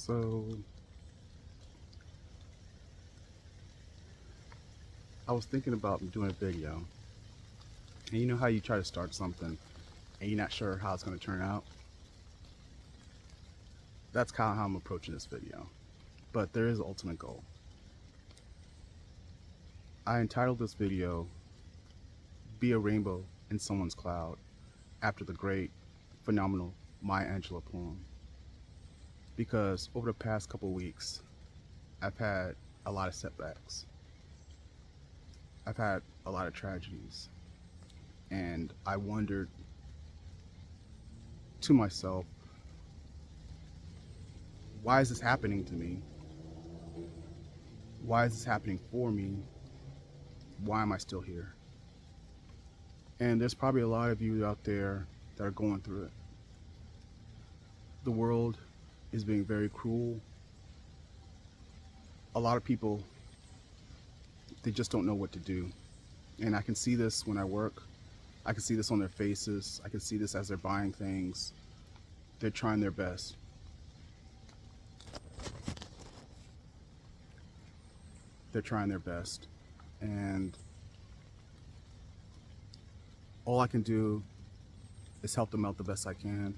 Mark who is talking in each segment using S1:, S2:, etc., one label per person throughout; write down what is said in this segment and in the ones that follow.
S1: So I was thinking about doing a video, and you know how you try to start something and you're not sure how it's going to turn out? That's kind of how I'm approaching this video. But there is an ultimate goal. I entitled this video, Be a Rainbow in Someone's Cloud, after the great, phenomenal Maya Angelou poem. Because over the past couple of weeks, I've had a lot of setbacks. I've had a lot of tragedies. And I wondered to myself, why is this happening to me? Why is this happening for me? Why am I still here? And there's probably a lot of you out there that are going through it. The world is being very cruel. A lot of people, they just don't know what to do. And I can see this when I work. I can see this on their faces. I can see this as they're buying things. They're trying their best. They're trying their best. And all I can do is help them out the best I can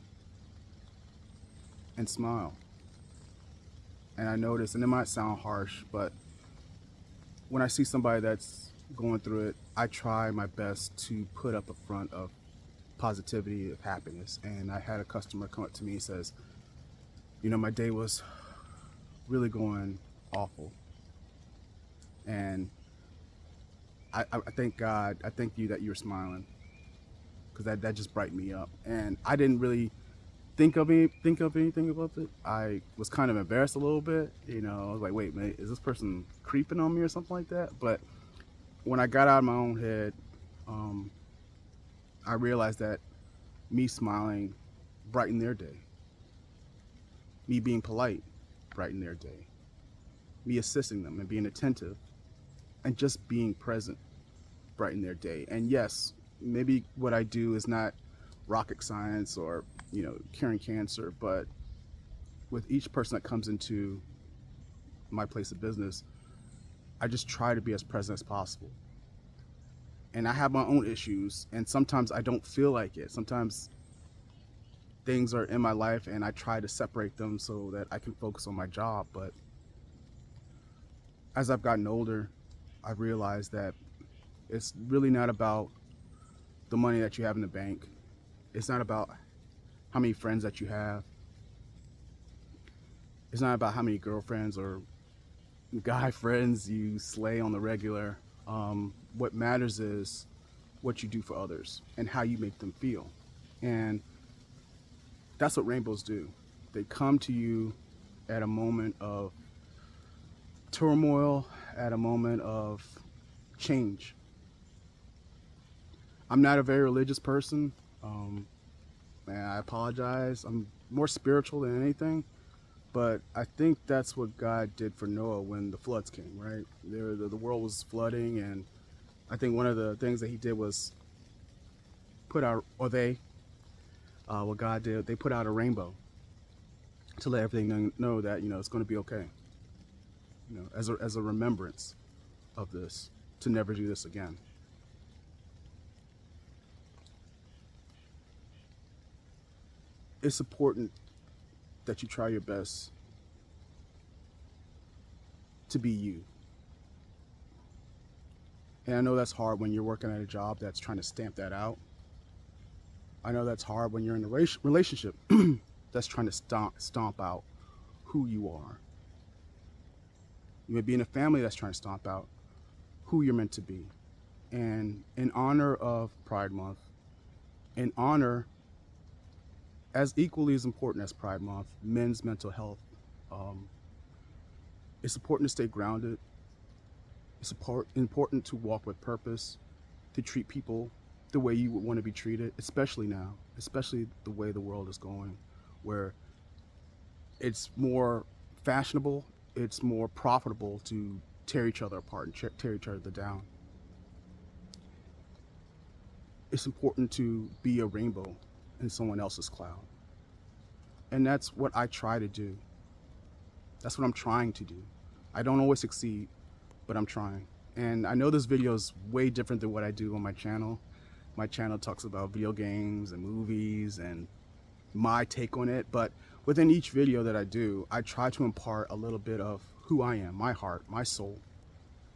S1: and smile. And I notice, and it might sound harsh, but when I see somebody that's going through it, I try my best to put up a front of positivity, of happiness. And I had a customer come up to me and says, my day was really going awful. And I thank God, I thank you that you're smiling, because that just brightened me up. And I didn't really think of anything about it. I was kind of embarrassed a little bit. I was like, wait, man, is this person creeping on me or something like that? But when I got out of my own head, I realized that me smiling brightened their day. Me being polite brightened their day. Me assisting them and being attentive and just being present brightened their day. And yes, maybe what I do is not rocket science or curing cancer, but with each person that comes into my place of business, I just try to be as present as possible. And I have my own issues, and sometimes I don't feel like it. Sometimes things are in my life and I try to separate them so that I can focus on my job. But as I've gotten older, I've realized that it's really not about the money that you have in the bank. It's not about how many friends that you have. It's not about how many girlfriends or guy friends you slay on the regular. What matters is what you do for others and how you make them feel. And that's what rainbows do. They come to you at a moment of turmoil, at a moment of change. I'm not a very religious person. And I apologize. I'm more spiritual than anything. But I think that's what God did for Noah when the floods came, right? The world was flooding, and I think one of the things that he did was what God did, they put out a rainbow to let everything know that, it's going to be okay. As a remembrance of this, to never do this again. It's important that you try your best to be you. And I know that's hard when you're working at a job that's trying to stamp that out. I know that's hard when you're in a relationship that's trying to stomp out who you are. You may be in a family that's trying to stomp out who you're meant to be. And in honor of Pride Month, in honor, as equally as important as Pride Month, men's mental health, it's important to stay grounded. It's important to walk with purpose, to treat people the way you would want to be treated, especially now, especially the way the world is going, where it's more fashionable, it's more profitable to tear each other apart and tear each other down. It's important to be a rainbow in someone else's cloud. And that's what I try to do. That's what I'm trying to do. I don't always succeed, but I'm trying. And I know this video is way different than what I do on my channel. My channel talks about video games and movies and my take on it, but within each video that I do, I try to impart a little bit of who I am, my heart, my soul.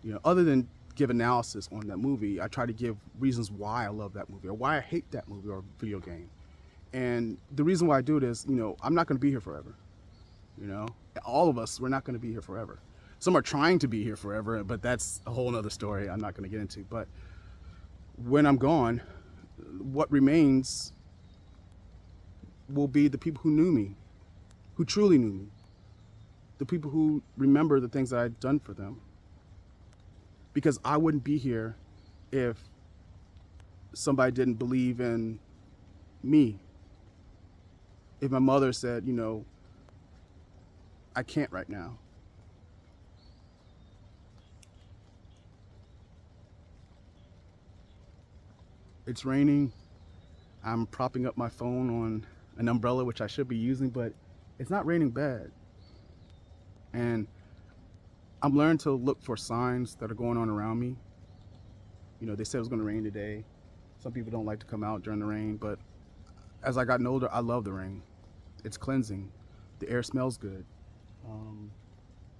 S1: You know, other than give analysis on that movie, I try to give reasons why I love that movie or why I hate that movie or video game. And the reason why I do it is, you know, I'm not going to be here forever. You know, all of us, we're not going to be here forever. Some are trying to be here forever, but that's a whole nother story I'm not going to get into. But when I'm gone, what remains will be the people who knew me, who truly knew me, the people who remember the things that I'd done for them. Because I wouldn't be here if somebody didn't believe in me. If my mother said, you know, I can't right now. It's raining. I'm propping up my phone on an umbrella, which I should be using, but it's not raining bad. And I'm learning to look for signs that are going on around me. You know, they said it was going to rain today. Some people don't like to come out during the rain, but as I gotten older, I love the rain. It's cleansing. The air smells good.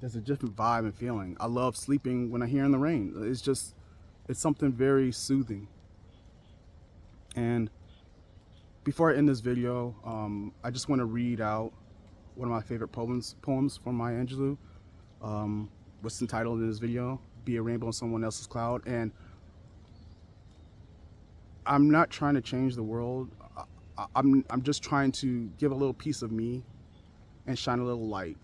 S1: There's a different vibe and feeling. I love sleeping when I hear in the rain. It's something very soothing. And before I end this video, I just want to read out one of my favorite poems from Maya Angelou. What's entitled in this video, Be a Rainbow in Someone Else's Cloud. And I'm not trying to change the world. I'm just trying to give a little piece of me and shine a little light.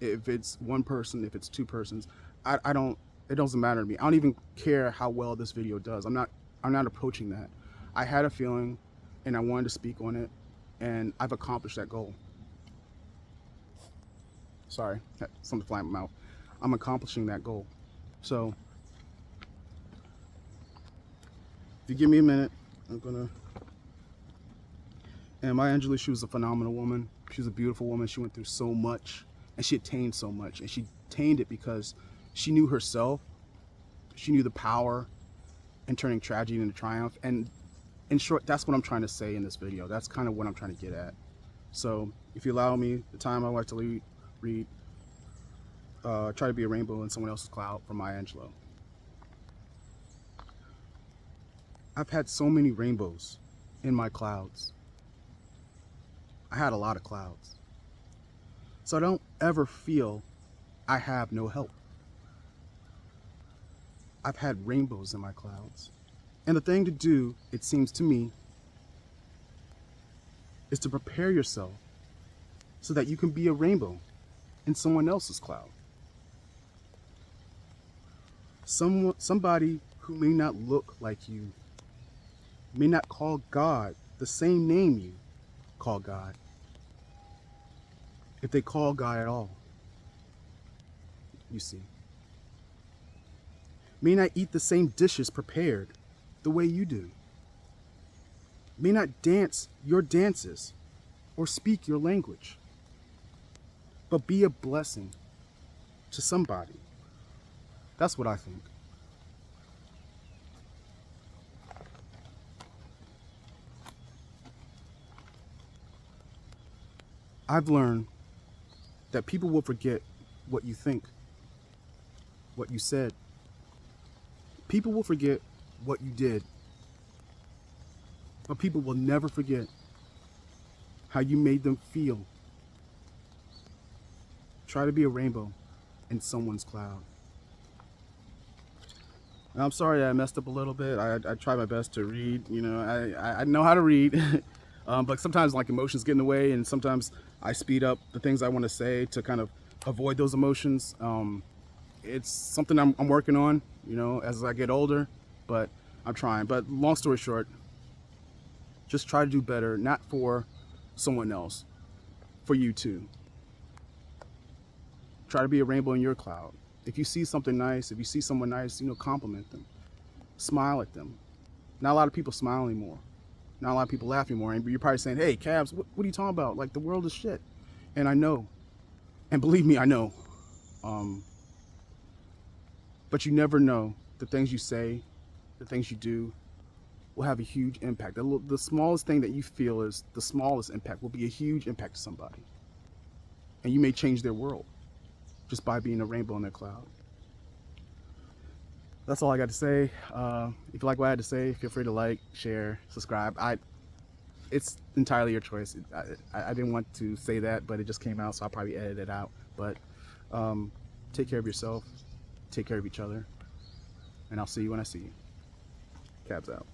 S1: If it's one person, if it's two persons, it doesn't matter to me. I don't even care how well this video does. I'm not approaching that. I had a feeling and I wanted to speak on it, and I've accomplished that goal. Sorry, something flying in my mouth. I'm accomplishing that goal. So if you give me a minute, and Maya Angelou, she was a phenomenal woman. She was a beautiful woman. She went through so much, and she attained so much, and she attained it because she knew herself. She knew the power in turning tragedy into triumph. And in short, that's what I'm trying to say in this video. That's kind of what I'm trying to get at. So if you allow me the time, I'd like to read Try to Be a Rainbow in Someone Else's Cloud from Maya Angelou. I've had so many rainbows in my clouds. I had a lot of clouds. So I don't ever feel I have no help. I've had rainbows in my clouds. And the thing to do, it seems to me, is to prepare yourself so that you can be a rainbow in someone else's cloud. Somebody who may not look like you, may not call God the same name you call God, if they call God at all, you see. May not eat the same dishes prepared the way you do. May not dance your dances or speak your language, but be a blessing to somebody. That's what I think. I've learned that people will forget what you think, what you said. People will forget what you did, but people will never forget how you made them feel. Try to be a rainbow in someone's cloud. And I'm sorry that I messed up a little bit. I try my best to read. You know, I know how to read, but sometimes like emotions get in the way, and sometimes I speed up the things I want to say to kind of avoid those emotions. It's something I'm working on, you know, as I get older, but I'm trying. But long story short, just try to do better, not for someone else, for you too. Try to be a rainbow in your cloud. If you see something nice, if you see someone nice, you know, compliment them, smile at them. Not a lot of people smile anymore. Not a lot of people laugh anymore. And you're probably saying, hey, Cabs, what are you talking about? Like, the world is shit. And I know. And believe me, I know. Um, but you never know. The things you say, the things you do will have a huge impact. The smallest thing that you feel is the smallest impact will be a huge impact to somebody. And you may change their world just by being a rainbow in their cloud. That's all I got to say. If you like what I had to say, feel free to like, share, subscribe. It's entirely your choice. I didn't want to say that, but it just came out, so I'll probably edit it out. But take care of yourself, take care of each other, and I'll see you when I see you. Cabs out.